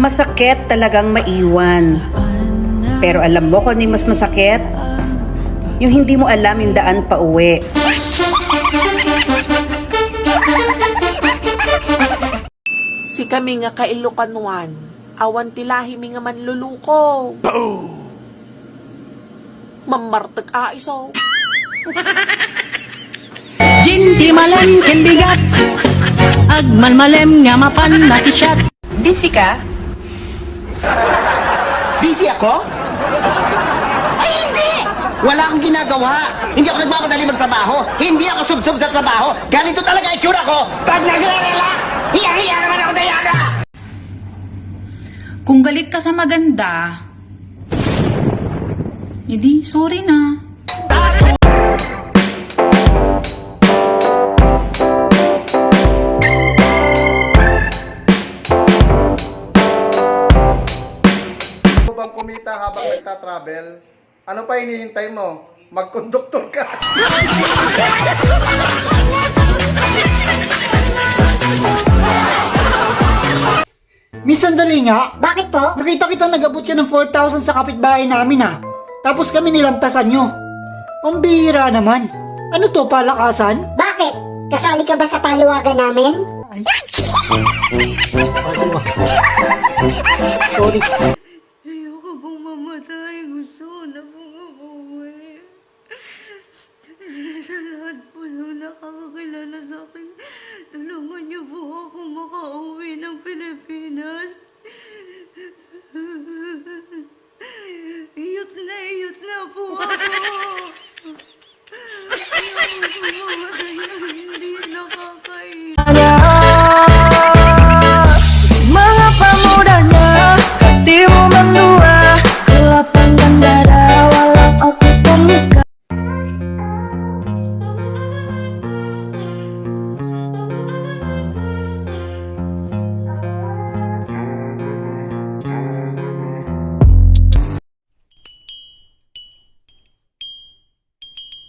Masakit talagang maiwan. Pero alam mo kung ano yung mas masakit? Yung hindi mo alam yung daan pa uwi. Si kami nga kailukanuan, awan tilahi mi nga manluluko. Mamartag aiso. Jinti malem ken bigat, agman malem nga mapan nakisat. Busy ka? Busy ako? Ay, hindi! Wala akong ginagawa. Hindi ako nagmamadali magtrabaho. Hindi ako sub-sub sa trabaho. Ganito talaga itsura ko. Pag nagre-relax, hiya-hiya naman ako sa yaga! Kung galit ka sa maganda, edi sorry na. Bang kumita habang nagta-travel? Ano pa hinihintay mo? Magkonduktor ka. Miss, sandali nga. Bakit po? Nakita kita nag-abot ka ng 4,000 sa kapitbahay namin ha. Tapos kami nilampasan nyo. Ang bihira naman. Ano to, palakasan? Bakit? Kasali ka ba sa paluwagan namin? Ay. Sorry. Ayoko pong mamatay. Gusto ko na pong umuwi. Sa lahat po nung nakakakilala sa akin, tulungan niyo po ako makauwi ng Pilipinas. Iyot na po ako. Ayoko pong mamatay.